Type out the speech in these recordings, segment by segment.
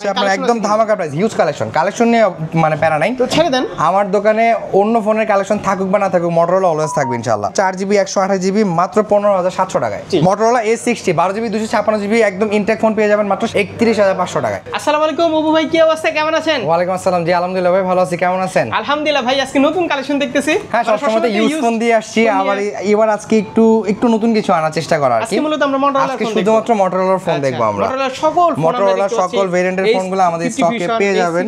আপনার একদম ধামাকা প্রাইস, হিউজ কালেকশন নিয়ে মানে প্যারা নাই তো ছেড়ে দেন। আমার দোকানে অন্য ফোনের কালেকশন থাকুক বা না থাকুক, Motorola অলওয়েজ থাকবে ইনশাআল্লাহ। 4GB 128GB মাত্র 15,700 টাকায়। Motorola A60 12GB 256GB একদম ইনটেক ফোন পেয়ে যাবেন মাত্র 31,500 টাকায়। আসসালামু আলাইকুম বাবু ভাই, কি অবস্থা, কেমন আছেন? ওয়ালাইকুম আসসালাম, জি আলহামদুলিল্লাহ ভাই ভালো আছি, কেমন আছেন? আলহামদুলিল্লাহ ভাই, আজকে নতুন কালেকশন দেখতেছি। হ্যাঁ, সবসময় ইউজ ফোন দিয়ে আসছি, আবার এবার আজকে একটু নতুন কিছু আনার চেষ্টা করা আর কি। আজকে মূলত আমরা Motorola আজকে শুধুমাত্র Motorola ফোন দেখবো আমরা। Motorola সকল ভেরিয়েন্টের ফোনগুলো আমাদের স্টকে পেয়ে যাবেন।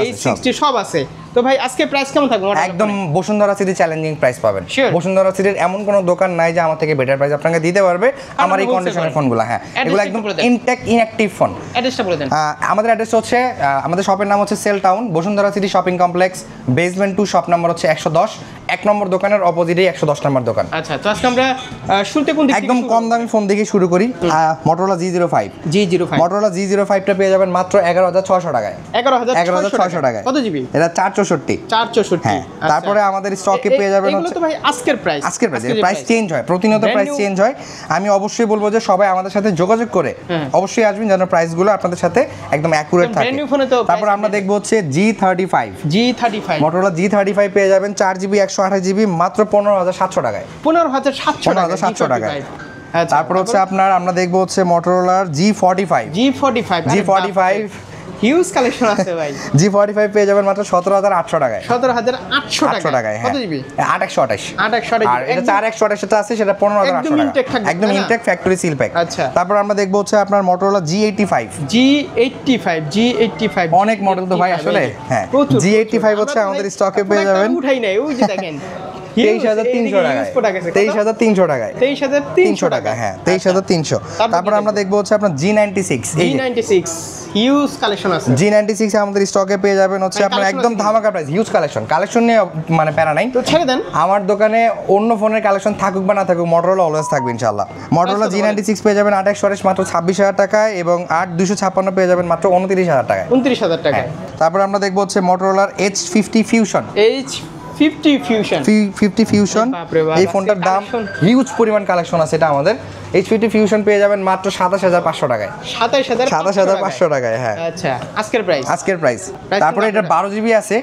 A60 সব আছে। তো ভাই আজকে প্রাইস কেমন থাকবে? একদম বসুন্ধরা সিটি চ্যালেঞ্জিং প্রাইস পাবেন। বসুন্ধরা সিটির এমন কোনো দোকান নাই যে আমার থেকে বেটার প্রাইস আপনাকে দিতে পারবে আমার এই কন্ডিশনের ফোনগুলো। হ্যাঁ, এগুলো একদম ইনটেক ইনঅ্যাক্টিভ ফোন। অ্যাড্রেসটা বলে দেন। আমাদের অ্যাড্রেস হচ্ছে, আমাদের শপের নাম হচ্ছে Sale Town, Bashundhara city shopping complex, basement 2, shop number হচ্ছে 110, 1 নম্বর দোকানের অপোজিটেই 110 নম্বর দোকান। আচ্ছা, তো আজকে আমরা শুরুতে কোন দিক থেকে একদম কম দামি ফোন থেকে শুরু করি। Motorola G05 Motorola G05 টা পেয়ে যাবেন মাত্র 11,600 টাকায়। 11,600 টাকায়। কত জিবি? এটা 464। হ্যাঁ, তারপরে আমাদের স্টকে পেয়ে যাবেন এগুলো তো ভাই আজকের প্রাইস। প্রাইস চেঞ্জ হয়, প্রতিনিয়ত প্রাইস চেঞ্জ হয়। আমি অবশ্যই বলবো যে সবাই আমাদের সাথে যোগাযোগ করে অবশ্যই আসবেন যেন প্রাইসগুলো আপনাদের সাথে একদম অ্যাকুরেট থাকে। তারপর আমরা দেখবো হচ্ছে G35 Motorola G35 পেয়ে যাবেন 4GB 128GB মাত্র 15,700 টাকায়। 15,700 টাকায়। তারপর হচ্ছে আমরা দেখবো হচ্ছে Motorola G45 হিউজ কালেকশন আছে ভাই। G45 পেয়ে যাবেন মাত্র 17,800 টাকায়। 17,800 টাকায়। কত জিবি? 828। আর এটা 4128 যেটা আছে সেটা 15,800 টাকা। একদম ইনটেক ফ্যাক্টরি সিল প্যাক। আচ্ছা, তারপর আমরা দেখবো হচ্ছে আপনার Motorola G85 অনেক মডেল তো ভাই আসলে। হ্যাঁ, G85 হচ্ছে আমাদের স্টকে পেয়ে যাবেন। উঠাই নাই, ওই যে দেখেন 23,300 টাকায়। 23,300 টাকা। হ্যাঁ, 23,300। তারপর আমরা দেখবো হচ্ছে আপনার G96 হিউজ কালেকশন আছে। G96 আমাদের স্টকে পেয়ে যাবেন হচ্ছে আপনার একদম ধামাকা প্রাইস, হিউজ কালেকশন নিয়ে মানে প্যারা নাই। তো ছেড়ে দেন। আমার দোকানে অন্য ফোনের কালেকশন থাকুক বা না থাকুক, Motorola অলওয়েজ থাকবে ইনশাআল্লাহ। Motorola G96 পেয়ে যাবেন 8/128 মাত্র 26,000 টাকায় এবং 8/256 পেয়ে যাবেন মাত্র 29,000 টাকায়। 29,000 টাকায়। তারপর আমরা দেখবো হচ্ছে Motorola H50 Fusion এই ফোনটার দাম হিউজ পরিমাণ কালেকশন আছে। এটা আমাদের H50 Fusion পেয়ে যাবেন মাত্র 27,500 টাকায়। 27,500 টাকায়। হ্যাঁ, আচ্ছা, আজকের প্রাইস। তারপরে এটা 12GB আছে।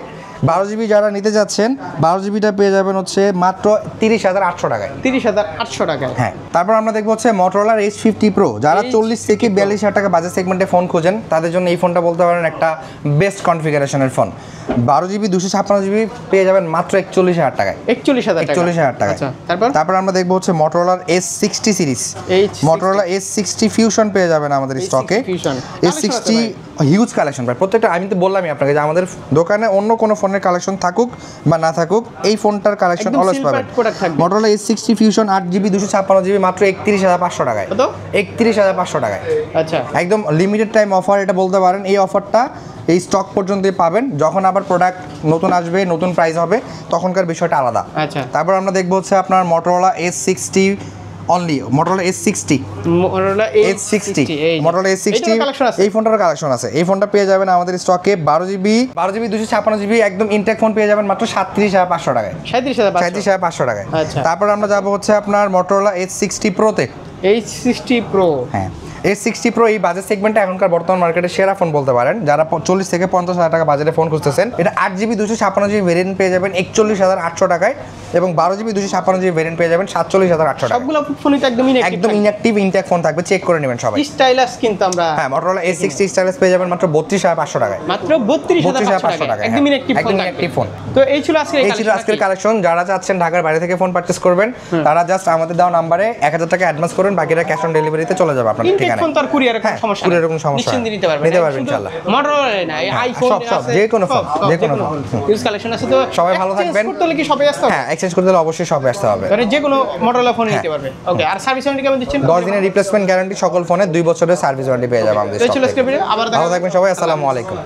12GB যারা নিতে যাচ্ছেন 12GBটা পেয়ে যাবেন হচ্ছে মাত্র 30,800 টাকায়। 30,800 টাকায়। হ্যাঁ, তারপর আমরা দেখবো হচ্ছে Motorola H50 Pro যারা 40 থেকে 42,000 টাকা বাজেট সেগমেন্টে ফোন খোঁজেন তাদের জন্য এই ফোনটা বলতে পারেন একটা বেস্ট কনফিগারেশনের ফোন। 12GB 256GB পেয়ে যাবেন মাত্র 41,000 টাকায়। 41,000 টাকায়। তারপর আমরা দেখবো হচ্ছে Motorola S60 series. Motorola S60 Fusion পেয়ে যাবেন আমাদের স্টকে। S60 হিউজ কালেকশন ভাই, প্রত্যেকটা আমি তো বললামই আপনাকে যে আমাদের দোকানে অন্য কোনো ফোনের কালেকশন থাকুক বা না থাকুক এই ফোনটার কালেকশন অলওয়েজ পাবেন। Motorola S60 Fusion 8GB 256GB মাত্র 31,500 টাকায়। 31,500 টাকায়। আচ্ছা, একদম লিমিটেড টাইম অফার এটা বলতে পারেন। এই অফারটা এই স্টক পর্যন্তই পাবেন, যখন আবার প্রোডাক্ট নতুন আসবে নতুন প্রাইস হবে তখনকার বিষয়টা আলাদা। আচ্ছা, তারপর আমরা দেখবো হচ্ছে আপনার Motorola S60 only Motorola S60 এই ফোনটার কালেকশন আছে। এই ফোনটা পেয়ে যাবেন আমাদের স্টকে 12GB 256GB একদম ইনটেক ফোন পেয়ে যাবেন মাত্র 37,500 টাকায়। 37,500 টাকায়। তারপর আমরা যাবো হচ্ছে আপনার Motorola H60 Pro তে। H60 Pro, হ্যাঁ, S60 Pro এই বাজেট সেগমেন্টে এখনকার বর্তমান মার্কেটে সেরা ফোন বলতে পারেন। যারা 40 থেকে 50,000 টাকা বাজেটে ফোন খুঁজতেছেন, এটা 8GB 256GB ভেরিয়েন্ট পেয়ে যাবেন 41,800 টাকায় এবং 12GB 256GB ভেরিয়েন্ট পেয়ে যাবেন 47,800 টাকা। সবগুলো ফোনই তো একদম ইনঅ্যাক্টিভ ইনটেক ফোন থাকবে, চেক করে নেবেন সবাই। স্টাইলাস কিন্তু আমরা, হ্যাঁ, Motorola S60 স্টাইলাস পেয়ে যাবেন মাত্র 32,500 টাকায়। মাত্র 32,500 টাকা। একদম ইনঅ্যাক্টিভ ফোন। তো এই ছিল আজকের কালেকশন। যারা চাচ্ছেন ঢাকার বাইরে থেকে ফোন পারচেজ করবেন তারা জাস্ট আমাদের দেওয়া নম্বরে 1000 টাকা অ্যাডভান্স করুন, বাকিটা ক্যাশ অন ডেলিভারিতে চলে যাবে আপনার ঠিকানায়। ফোন তার কুরিয়ারের কোনো সমস্যা নেই, কোনো সমস্যা নিশ্চিন্তে নিতে পারবেন ইনশাআল্লাহ। Motorola না, আইফোন আছে, যে কোনো ফোন ইউজ কালেকশন আছে। তো সবাই ভালো থাকবেন। করতে হলে কি সবাই আসতে হবে? হ্যাঁ, এক্সচেঞ্জ করতে হলে অবশ্যই সবাই আসতে হবে। মানে যে কোনো Motorola ফোন নিতে পারবে। ওকে, আর সার্ভিস ওয়ারেন্টি কেমন দিচ্ছেন? 10 দিনের রিপ্লেসমেন্ট গ্যারান্টি, সকল ফোনে 2 বছরের সার্ভিস ওয়ারেন্টি পেয়ে যাবে আমাদের। আবার ভালো থাকবেন সবাই, আসসালামু আলাইকুম।